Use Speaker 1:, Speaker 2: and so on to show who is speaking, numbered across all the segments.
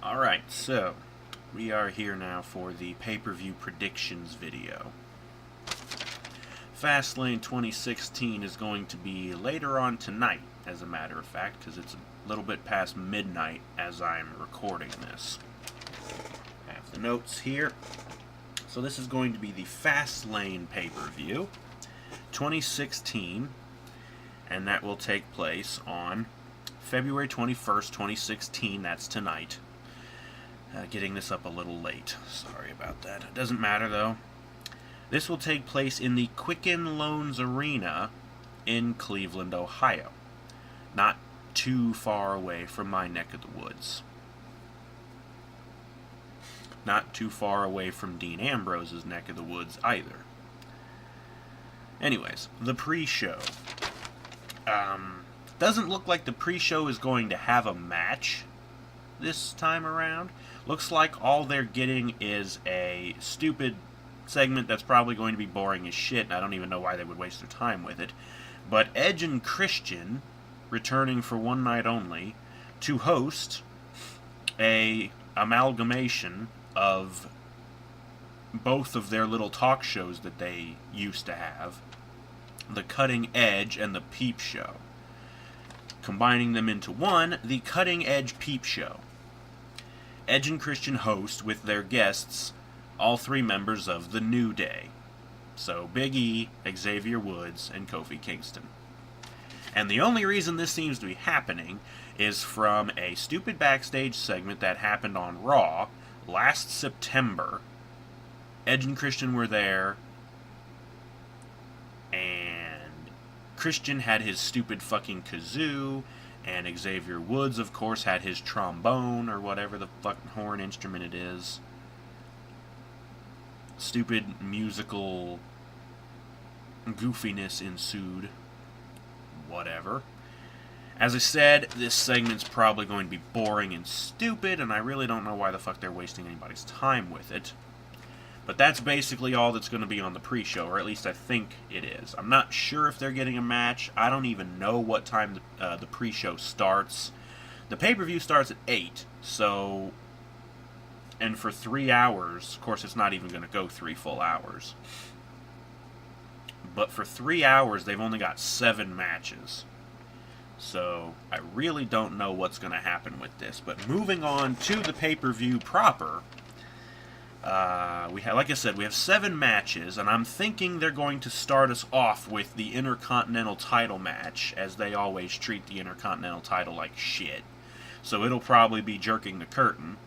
Speaker 1: Alright, so we are here now for the pay-per-view predictions video. Fastlane 2016 is going to be later on tonight, as a matter of fact, because it's a little bit past midnight as I'm recording this. I have the notes here. So this is going to be the Fastlane pay-per-view 2016, and that will take place on February 21st, 2016. That's tonight. Getting this up a little late. Sorry about that. It doesn't matter, though. This will take place in the Quicken Loans Arena in Cleveland, Ohio. Not too far away from my neck of the woods. Not too far away from Dean Ambrose's neck of the woods, either. Anyways, the pre-show. Doesn't look like the pre-show is going to have a match this time around. Looks like all they're getting is a stupid segment that's probably going to be boring as shit, and I don't even know why they would waste their time with it. But Edge and Christian returning for one night only to host a amalgamation of both of their little talk shows that they used to have, the Cutting Edge and the Peep Show. Combining them into one, the Cutting Edge Peep Show. Edge and Christian host with their guests, all three members of the New Day. So Big E, Xavier Woods, and Kofi Kingston. And the only reason this seems to be happening is from a stupid backstage segment that happened on Raw last September. Edge and Christian were there, and Christian had his stupid fucking kazoo, and Xavier Woods, of course, had his trombone, or whatever the fucking horn instrument it is. Stupid musical goofiness ensued. Whatever. As I said, this segment's probably going to be boring and stupid, and I really don't know why the fuck they're wasting anybody's time with it. But that's basically all that's going to be on the pre-show, or at least I think it is. I'm not sure if they're getting a match. I don't even know what time the pre-show starts. The pay-per-view starts at 8, so... And for 3 hours, of course it's not even going to go 3 full hours. But for 3 hours, they've only got 7 matches. So, I really don't know what's going to happen with this. But moving on to the pay-per-view proper... like I said, we have 7 matches, and I'm thinking they're going to start us off with the Intercontinental title match, as they always treat the Intercontinental title like shit. So it'll probably be jerking the curtain.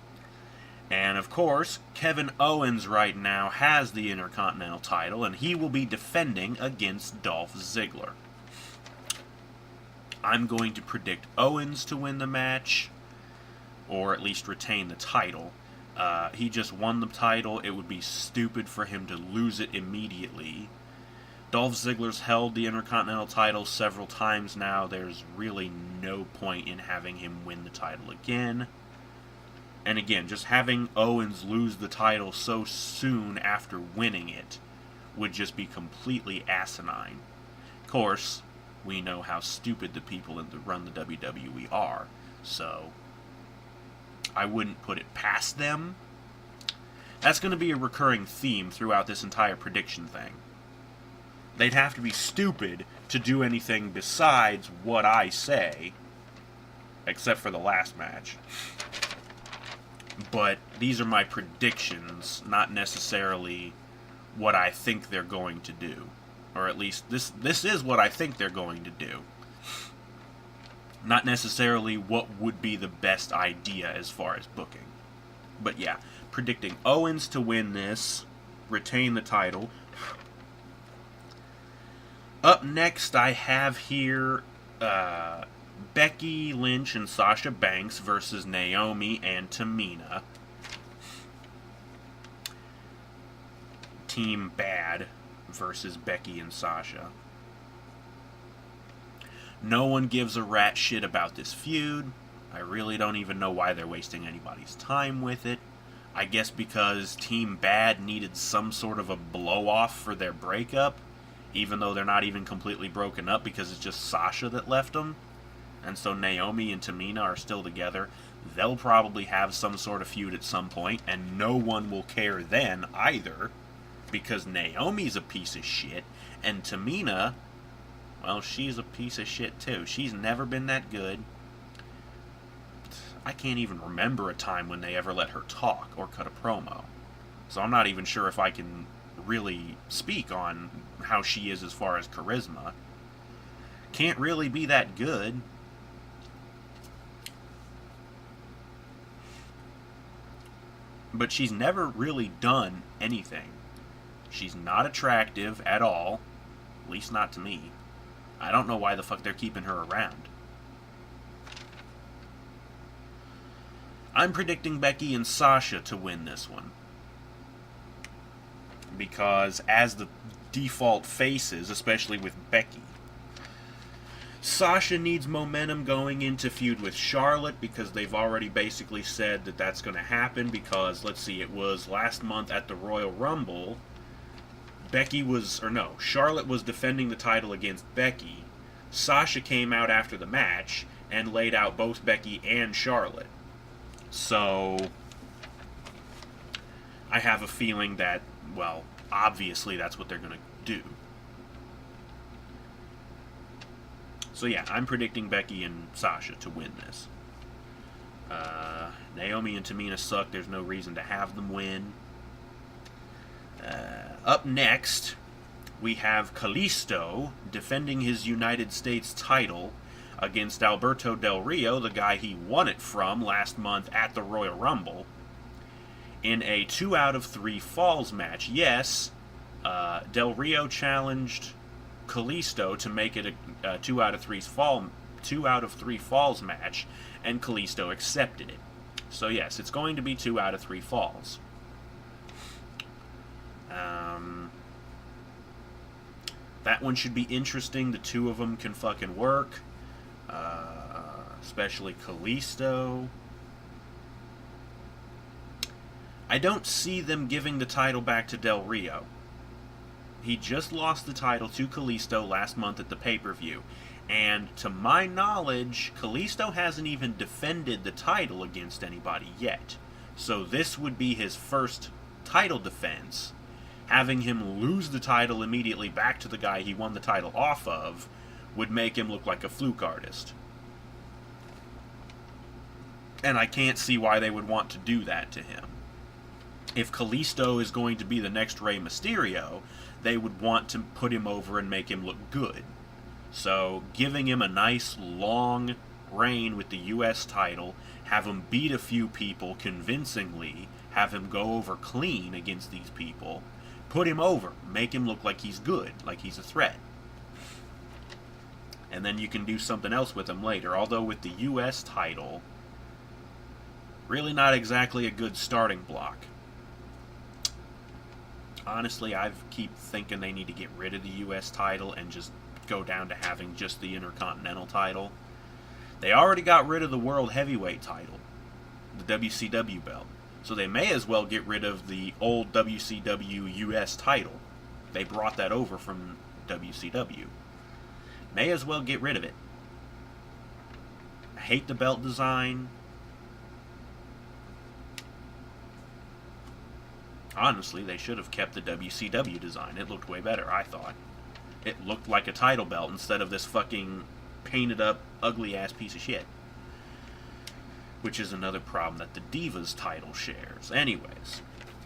Speaker 1: And of course, Kevin Owens right now has the Intercontinental title, and he will be defending against Dolph Ziggler. I'm going to predict Owens to win the match, or at least retain the title. He just won the title. It would be stupid for him to lose it immediately. Dolph Ziggler's held the Intercontinental title several times now. There's really no point in having him win the title again. And again, just having Owens lose the title so soon after winning it would just be completely asinine. Of course, we know how stupid the people that run the WWE are, so... I wouldn't put it past them. That's going to be a recurring theme throughout this entire prediction thing. They'd have to be stupid to do anything besides what I say, except for the last match. But these are my predictions, not necessarily what I think they're going to do. Or at least, this is what I think they're going to do. Not necessarily what would be the best idea as far as booking. But yeah, predicting Owens to win this, retain the title. Up next, I have here Becky, Lynch, and Sasha Banks versus Naomi and Tamina. Team Bad versus Becky and Sasha. No one gives a rat shit about this feud. I really don't even know why they're wasting anybody's time with it. I guess because Team Bad needed some sort of a blow-off for their breakup, even though they're not even completely broken up because it's just Sasha that left them. And so Naomi and Tamina are still together. They'll probably have some sort of feud at some point, and no one will care then either, because Naomi's a piece of shit, and Tamina, well, she's a piece of shit too. She's never been that good. I can't even remember a time when they ever let her talk or cut a promo. So I'm not even sure if I can really speak on how she is as far as charisma. Can't really be that good. But she's never really done anything. She's not attractive at all. At least not to me. I don't know why the fuck they're keeping her around. I'm predicting Becky and Sasha to win this one. Because as the default faces, especially with Becky, Sasha needs momentum going into feud with Charlotte, because they've already basically said that that's going to happen, because, let's see, it was last month at the Royal Rumble, Charlotte was defending the title against Becky. Sasha came out after the match and laid out both Becky and Charlotte. So, I have a feeling that, well, obviously that's what they're going to do. So yeah, I'm predicting Becky and Sasha to win this. Naomi and Tamina suck. There's no reason to have them win. Up next, we have Kalisto defending his United States title against Alberto Del Rio, the guy he won it from last month at the Royal Rumble, in a 2 out of 3 falls match. Yes, Del Rio challenged Kalisto to make it a 2 out of 3 falls match, and Kalisto accepted it. So yes, it's going to be 2 out of 3 falls. That one should be interesting. The two of them can fucking work. Especially Kalisto. I don't see them giving the title back to Del Rio. He just lost the title to Kalisto last month at the pay-per-view. And to my knowledge, Kalisto hasn't even defended the title against anybody yet. So this would be his first title defense. Having him lose the title immediately back to the guy he won the title off of would make him look like a fluke artist. And I can't see why they would want to do that to him. If Kalisto is going to be the next Rey Mysterio, they would want to put him over and make him look good. So, giving him a nice, long reign with the U.S. title, have him beat a few people convincingly, have him go over clean against these people, put him over, make him look like he's good, like he's a threat. And then you can do something else with him later. Although with the U.S. title, really not exactly a good starting block. Honestly, I keep thinking they need to get rid of the U.S. title and just go down to having just the Intercontinental title. They already got rid of the World Heavyweight title, the WCW belt. So they may as well get rid of the old WCW U.S. title. They brought that over from WCW. May as well get rid of it. I hate the belt design. Honestly, they should have kept the WCW design. It looked way better, I thought. It looked like a title belt instead of this fucking painted up, ugly ass piece of shit. Which is another problem that the Divas title shares. Anyways,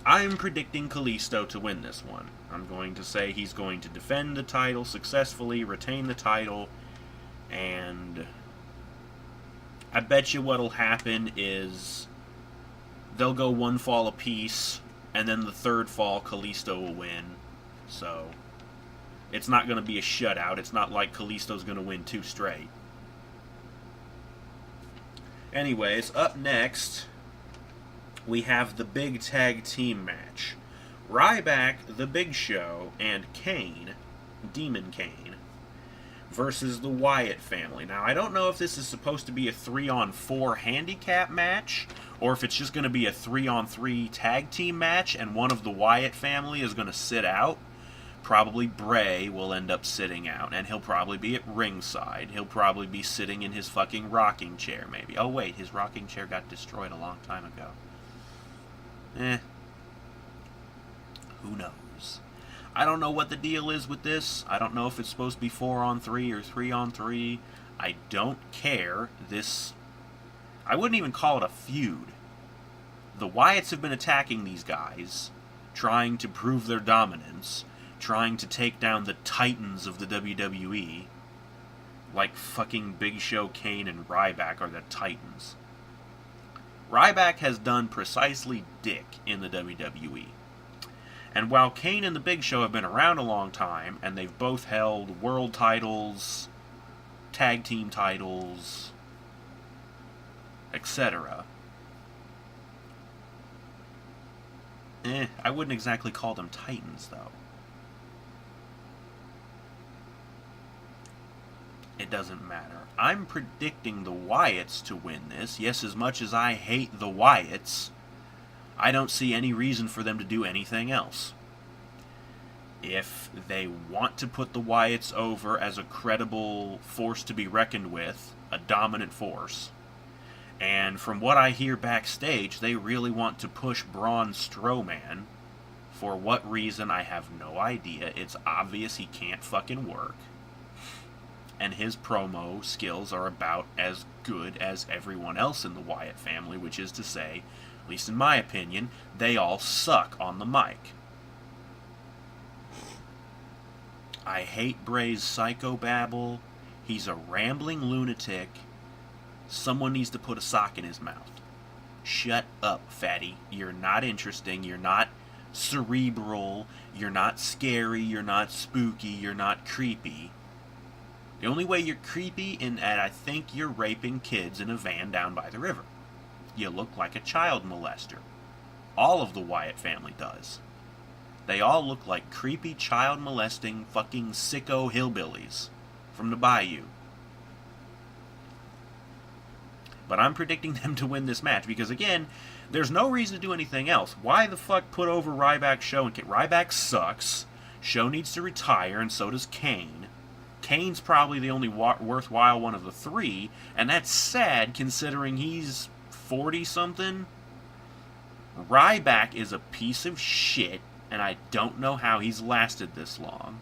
Speaker 1: I'm predicting Kalisto to win this one. I'm going to say he's going to defend the title successfully, retain the title, and I bet you what'll happen is they'll go one fall apiece, and then the third fall, Kalisto will win. So, it's not going to be a shutout. It's not like Kalisto's going to win 2 straight. Anyways, up next, we have the big tag team match. Ryback, The Big Show, and Kane, Demon Kane, versus the Wyatt family. Now, I don't know if this is supposed to be a 3-on-4 handicap match, or if it's just going to be a 3-on-3 tag team match, and one of the Wyatt family is going to sit out. Probably Bray will end up sitting out, and he'll probably be at ringside. He'll probably be sitting in his fucking rocking chair, maybe. Oh, wait, his rocking chair got destroyed a long time ago. Who knows? I don't know what the deal is with this. I don't know if it's supposed to be 4-on-3 or 3-on-3. I don't care. I wouldn't even call it a feud. The Wyatts have been attacking these guys, trying to prove their dominance, trying to take down the titans of the WWE, like fucking Big Show, Kane, and Ryback are the titans. Ryback has done precisely dick in the WWE. And while Kane and the Big Show have been around a long time, and they've both held world titles, tag team titles, etc., I wouldn't exactly call them titans, though. It doesn't matter. I'm predicting the Wyatts to win this. Yes, as much as I hate the Wyatts, I don't see any reason for them to do anything else. If they want to put the Wyatts over as a credible force to be reckoned with, a dominant force, and from what I hear backstage, they really want to push Braun Strowman. For what reason, I have no idea. It's obvious he can't fucking work. And his promo skills are about as good as everyone else in the Wyatt family, which is to say, at least in my opinion, they all suck on the mic. I hate Bray's psychobabble. He's a rambling lunatic. Someone needs to put a sock in his mouth. Shut up, fatty. You're not interesting. You're not cerebral. You're not scary. You're not spooky. You're not creepy. The only way you're creepy is that I think you're raping kids in a van down by the river. You look like a child molester. All of the Wyatt family does. They all look like creepy child molesting fucking sicko hillbillies from the bayou. But I'm predicting them to win this match because, again, there's no reason to do anything else. Why the fuck put over Ryback, Show, and Kane? Ryback sucks. Show needs to retire, and so does Kane. Kane's probably the only worthwhile one of the three, and that's sad considering he's 40-something. Ryback is a piece of shit, and I don't know how he's lasted this long,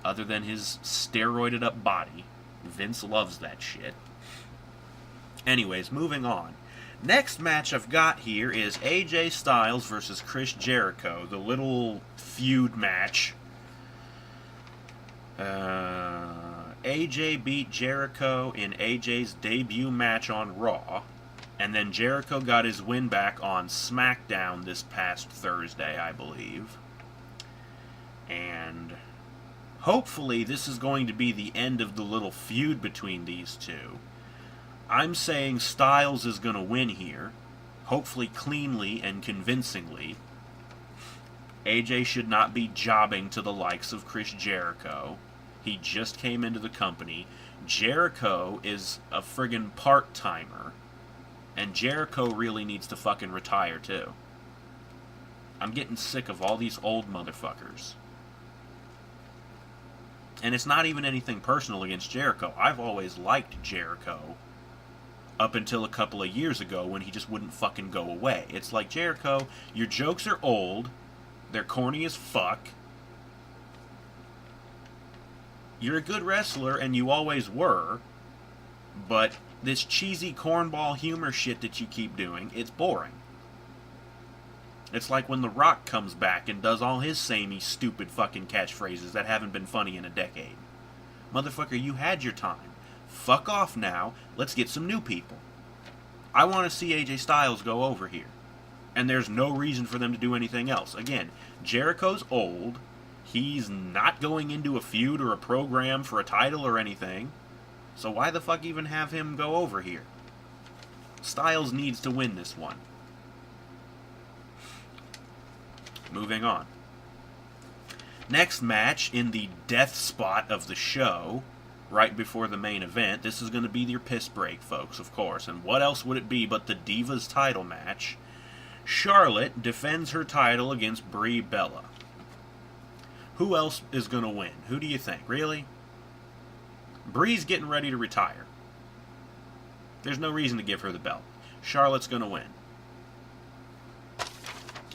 Speaker 1: other than his steroided-up body. Vince loves that shit. Anyways, moving on. Next match I've got here is AJ Styles versus Chris Jericho, the little feud match. AJ beat Jericho in AJ's debut match on Raw, and then Jericho got his win back on SmackDown this past Thursday, I believe. And hopefully this is going to be the end of the little feud between these two. I'm saying Styles is going to win here, hopefully cleanly and convincingly. AJ should not be jobbing to the likes of Chris Jericho. He just came into the company. Jericho is a friggin' part-timer. And Jericho really needs to fucking retire, too. I'm getting sick of all these old motherfuckers. And it's not even anything personal against Jericho. I've always liked Jericho. Up until a couple of years ago when he just wouldn't fucking go away. It's like, Jericho, your jokes are old. They're corny as fuck. You're a good wrestler, and you always were. But this cheesy cornball humor shit that you keep doing, it's boring. It's like when The Rock comes back and does all his samey, stupid fucking catchphrases that haven't been funny in a decade. Motherfucker, you had your time. Fuck off now. Let's get some new people. I want to see AJ Styles go over here. And there's no reason for them to do anything else. Again, Jericho's old. He's not going into a feud or a program for a title or anything. So why the fuck even have him go over here? Styles needs to win this one. Moving on. Next match in the death spot of the show, right before the main event. This is going to be your piss break, folks, of course. And what else would it be but the Divas title match? Charlotte defends her title against Brie Bella. Who else is going to win? Who do you think? Really? Brie's getting ready to retire. There's no reason to give her the belt. Charlotte's going to win.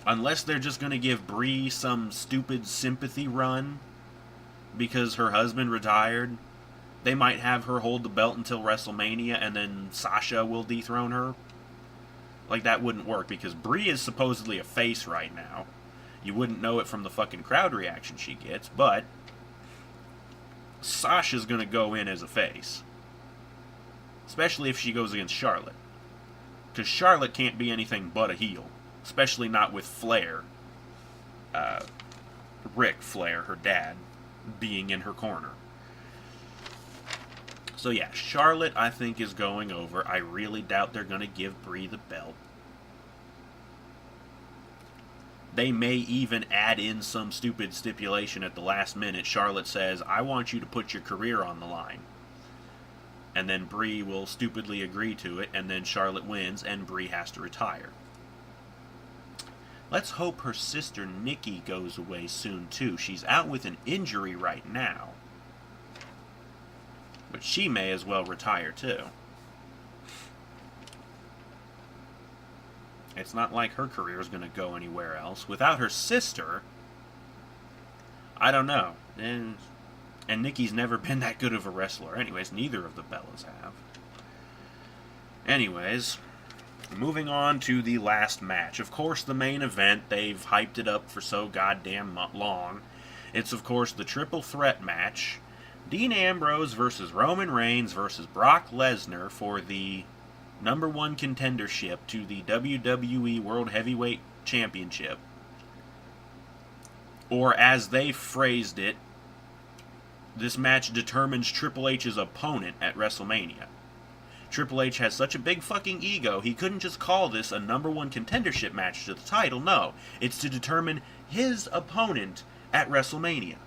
Speaker 1: Unless they're just going to give Brie some stupid sympathy run because her husband retired, they might have her hold the belt until WrestleMania and then Sasha will dethrone her. Like, that wouldn't work because Brie is supposedly a face right now. You wouldn't know it from the fucking crowd reaction she gets, but Sasha's going to go in as a face. Especially if she goes against Charlotte. Because Charlotte can't be anything but a heel. Especially not with Flair. Ric Flair, her dad, being in her corner. So yeah, Charlotte, I think, is going over. I really doubt they're going to give Brie the belt. They may even add in some stupid stipulation at the last minute. Charlotte says, I want you to put your career on the line. And then Brie will stupidly agree to it, and then Charlotte wins, and Brie has to retire. Let's hope her sister Nikki goes away soon, too. She's out with an injury right now. But she may as well retire, too. It's not like her career is going to go anywhere else. Without her sister, I don't know. And Nikki's never been that good of a wrestler. Anyways, neither of the Bellas have. Anyways, moving on to the last match. Of course, the main event, they've hyped it up for so goddamn long. It's, of course, the triple threat match. Dean Ambrose versus Roman Reigns versus Brock Lesnar for the #1 contendership to the WWE World Heavyweight Championship. Or as they phrased it, this match determines Triple H's opponent at WrestleMania. Triple H has such a big fucking ego, he couldn't just call this a #1 contendership match to the title. No, it's to determine his opponent at WrestleMania.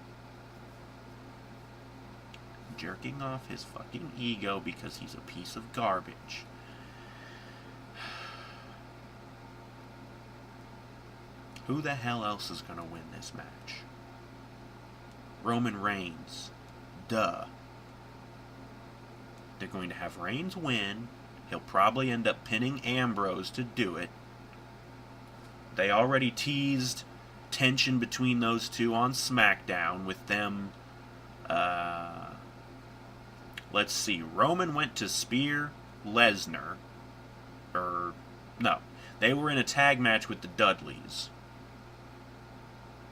Speaker 1: Jerking off his fucking ego because he's a piece of garbage. Who the hell else is going to win this match? Roman Reigns. Duh. They're going to have Reigns win. He'll probably end up pinning Ambrose to do it. They already teased tension between those two on SmackDown with them. Let's see. Roman went to spear Lesnar. No. They were in a tag match with the Dudleys.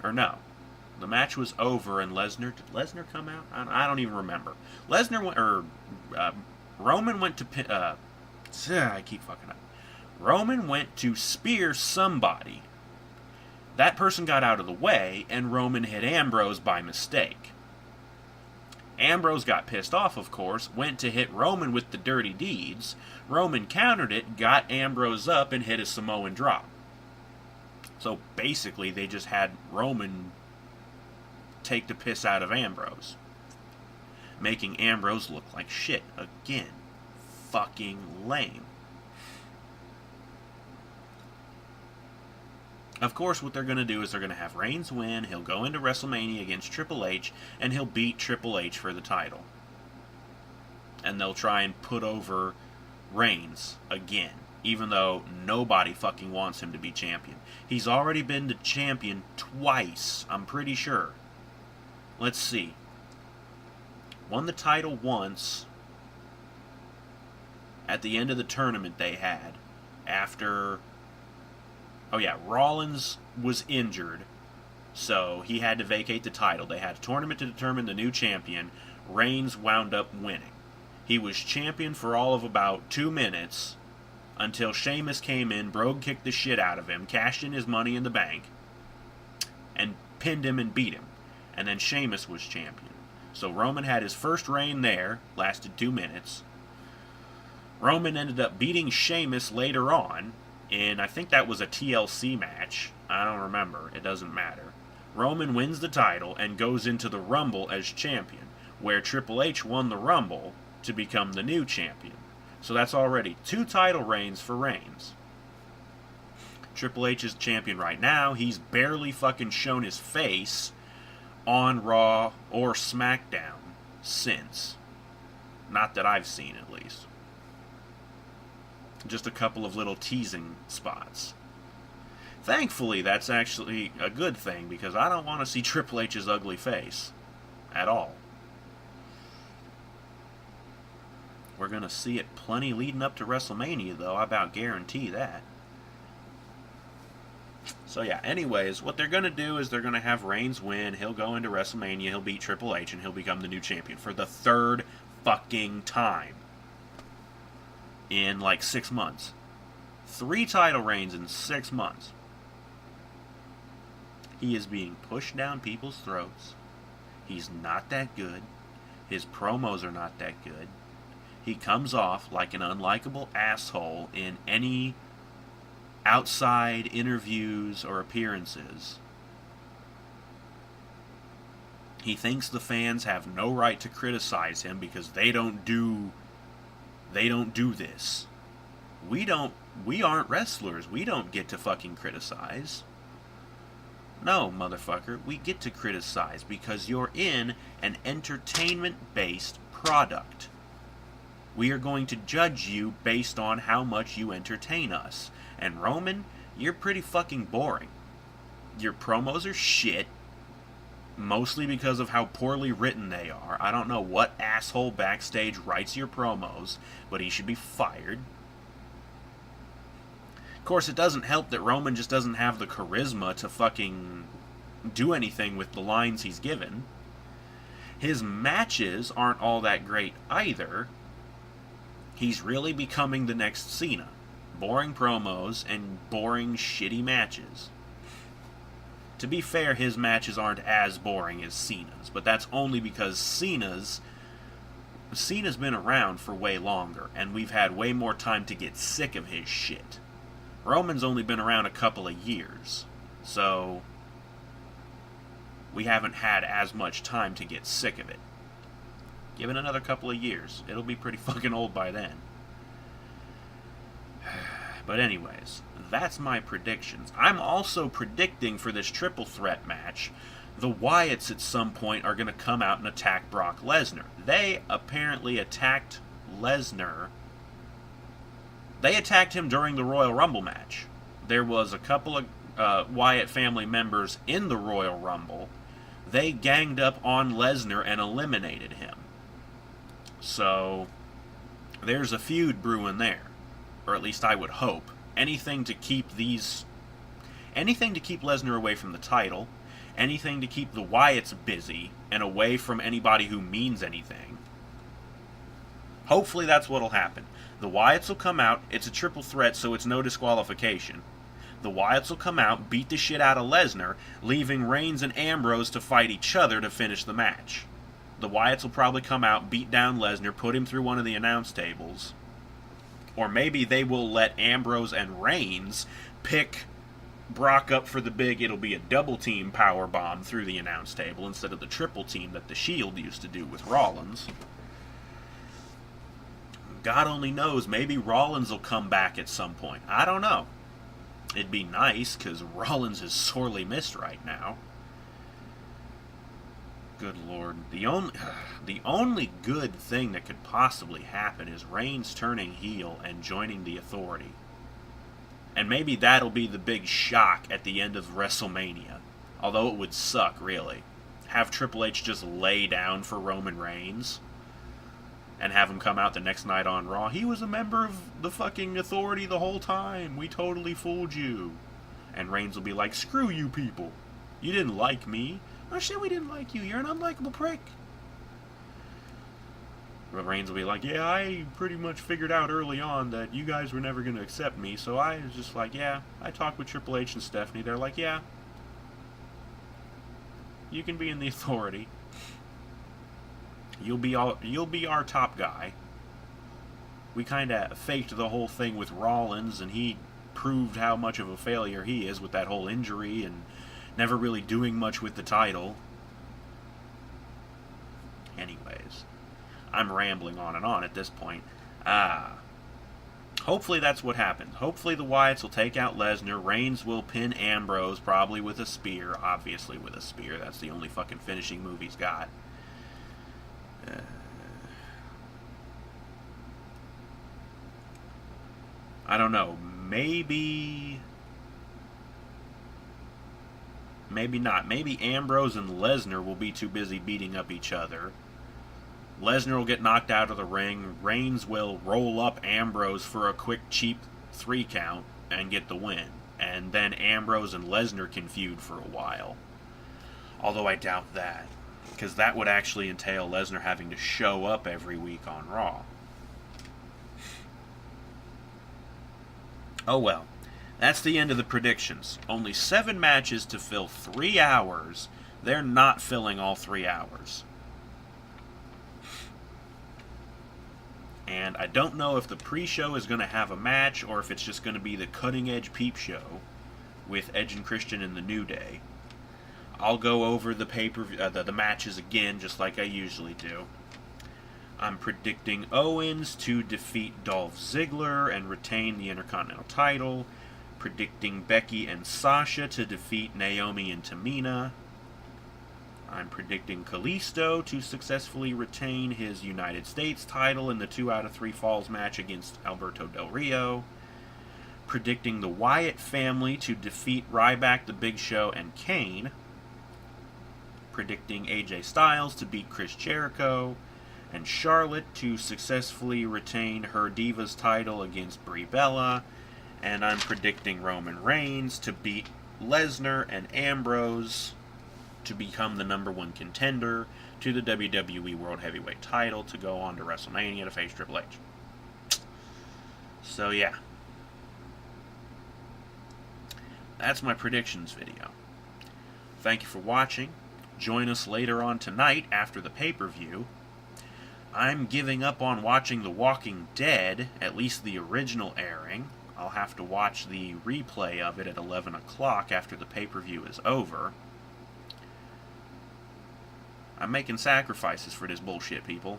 Speaker 1: Or no. The match was over and Lesnar... Did Lesnar come out? I don't even remember. Lesnar went... Roman went to... I keep fucking up. Roman went to spear somebody. That person got out of the way, and Roman hit Ambrose by mistake. Ambrose got pissed off, of course, went to hit Roman with the dirty deeds. Roman countered it, got Ambrose up, and hit a Samoan drop. So basically, they just had Roman take the piss out of Ambrose. Making Ambrose look like shit again. Fucking lame. Of course, what they're going to do is they're going to have Reigns win, he'll go into WrestleMania against Triple H, and he'll beat Triple H for the title. And they'll try and put over Reigns again, even though nobody fucking wants him to be champion. He's already been the champion twice, I'm pretty sure. Let's see. Won the title once at the end of the tournament they had after... Oh yeah, Rollins was injured, so he had to vacate the title. They had a tournament to determine the new champion. Reigns wound up winning. He was champion for all of about 2 minutes until Sheamus came in, Brogue kicked the shit out of him, cashed in his money in the bank, and pinned him and beat him. And then Sheamus was champion. So Roman had his first reign there, lasted 2 minutes. Roman ended up beating Sheamus later on, and I think that was a TLC match. I don't remember. It doesn't matter. Roman wins the title and goes into the Rumble as champion, where Triple H won the Rumble to become the new champion. So that's already 2 title reigns for Reigns. Triple H is champion right now. He's barely fucking shown his face on Raw or SmackDown since. Not that I've seen, at least. Just a couple of little teasing spots. Thankfully, that's actually a good thing, because I don't want to see Triple H's ugly face. At all. We're going to see it plenty leading up to WrestleMania, though. I about guarantee that. So yeah, anyways, what they're going to do is they're going to have Reigns win. He'll go into WrestleMania, he'll beat Triple H, and he'll become the new champion for the third fucking time. In like 6 months. 3 title reigns in 6 months. He is being pushed down people's throats. He's not that good. His promos are not that good. He comes off like an unlikable asshole in any outside interviews or appearances. He thinks the fans have no right to criticize him because they don't do this. We aren't wrestlers. We don't get to fucking criticize. No, motherfucker, we get to criticize because you're in an entertainment-based product. We are going to judge you based on how much you entertain us. And Roman, you're pretty fucking boring. Your promos are shit, mostly because of how poorly written they are. I don't know what asshole backstage writes your promos, but he should be fired. Of course, it doesn't help that Roman just doesn't have the charisma to fucking do anything with the lines he's given. His matches aren't all that great either. He's really becoming the next Cena. Boring promos and boring, shitty matches. To be fair, his matches aren't as boring as Cena's, but that's only because Cena's been around for way longer, and we've had way more time to get sick of his shit. Roman's only been around a couple of years, so we haven't had as much time to get sick of it. Give it another couple of years. It'll be pretty fucking old by then. But anyways, that's my predictions. I'm also predicting for this triple threat match, the Wyatts at some point are going to come out and attack Brock Lesnar. They apparently attacked Lesnar. They attacked him during the Royal Rumble match. There was a couple of Wyatt family members in the Royal Rumble. They ganged up on Lesnar and eliminated him. So, there's a feud brewing there. Or at least I would hope. Anything to keep Lesnar away from the title. Anything to keep the Wyatts busy and away from anybody who means anything. Hopefully that's what'll happen. The Wyatts will come out. It's a triple threat, so it's no disqualification. The Wyatts will come out, beat the shit out of Lesnar, leaving Reigns and Ambrose to fight each other to finish the match. The Wyatts will probably come out, beat down Lesnar, put him through one of the announce tables. Or maybe they will let Ambrose and Reigns pick Brock up for the big, it'll be a double team power bomb through the announce table instead of the triple team that the Shield used to do with Rollins. God only knows, maybe Rollins will come back at some point. I don't know. It'd be nice, because Rollins is sorely missed right now. Good Lord. The only good thing that could possibly happen is Reigns turning heel and joining the Authority. And maybe that'll be the big shock at the end of WrestleMania. Although it would suck, really. Have Triple H just lay down for Roman Reigns. And have him come out the next night on Raw. He was a member of the fucking Authority the whole time. We totally fooled you. And Reigns will be like, screw you people. You didn't like me. Oh shit, we didn't like you. You're an unlikable prick. But Reigns will be like, yeah, I pretty much figured out early on that you guys were never going to accept me. So I was just like, yeah. I talked with Triple H and Stephanie. They're like, yeah. You can be in the Authority. You'll be our top guy. We kind of faked the whole thing with Rollins, and he proved how much of a failure he is with that whole injury and never really doing much with the title. Anyways, I'm rambling on and on at this point. Hopefully that's what happens. Hopefully the Wyatts will take out Lesnar. Reigns will pin Ambrose, probably with a spear. Obviously with a spear. That's the only fucking finishing move he's got. I don't know. Maybe not. Maybe Ambrose and Lesnar will be too busy beating up each other. Lesnar will get knocked out of the ring. Reigns will roll up Ambrose for a quick, cheap 3 count and get the win. And then Ambrose and Lesnar can feud for a while. Although I doubt that, because that would actually entail Lesnar having to show up every week on Raw. Oh well. That's the end of the predictions. Only 7 matches to fill 3 hours. They're not filling all 3 hours. And I don't know if the pre-show is going to have a match or if it's just going to be the cutting-edge peep show with Edge and Christian in the New Day. I'll go over the the matches again, just like I usually do. I'm predicting Owens to defeat Dolph Ziggler and retain the Intercontinental title. Predicting Becky and Sasha to defeat Naomi and Tamina. I'm predicting Kalisto to successfully retain his United States title in the 2 out of 3 falls match against Alberto Del Rio. Predicting the Wyatt family to defeat Ryback, The Big Show, and Kane. Predicting AJ Styles to beat Chris Jericho. And Charlotte to successfully retain her Divas title against Brie Bella. And I'm predicting Roman Reigns to beat Lesnar and Ambrose to become the #1 contender to the WWE World Heavyweight title to go on to WrestleMania to face Triple H. So yeah. That's my predictions video. Thank you for watching. Join us later on tonight after the pay-per-view. I'm giving up on watching The Walking Dead, at least the original airing. I'll have to watch the replay of it at 11 o'clock after the pay-per-view is over. I'm making sacrifices for this bullshit, people.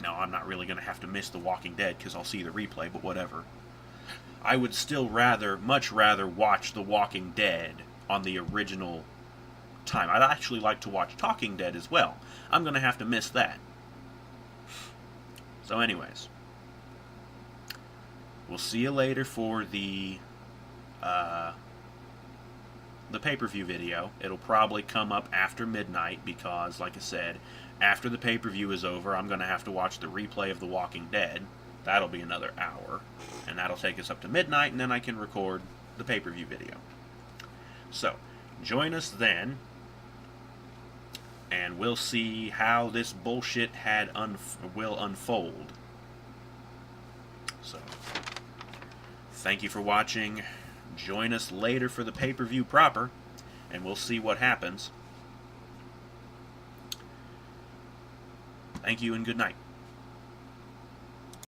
Speaker 1: No, I'm not really going to have to miss The Walking Dead because I'll see the replay, but whatever. I would still much rather watch The Walking Dead on the original time. I'd actually like to watch Talking Dead as well. I'm going to have to miss that. So anyways, we'll see you later for the pay-per-view video. It'll probably come up after midnight because, like I said, after the pay-per-view is over, I'm going to have to watch the replay of The Walking Dead. That'll be another hour, and that'll take us up to midnight, and then I can record the pay-per-view video. So, join us then, and we'll see how this bullshit will unfold. So, thank you for watching. Join us later for the pay-per-view proper, and we'll see what happens. Thank you and good night.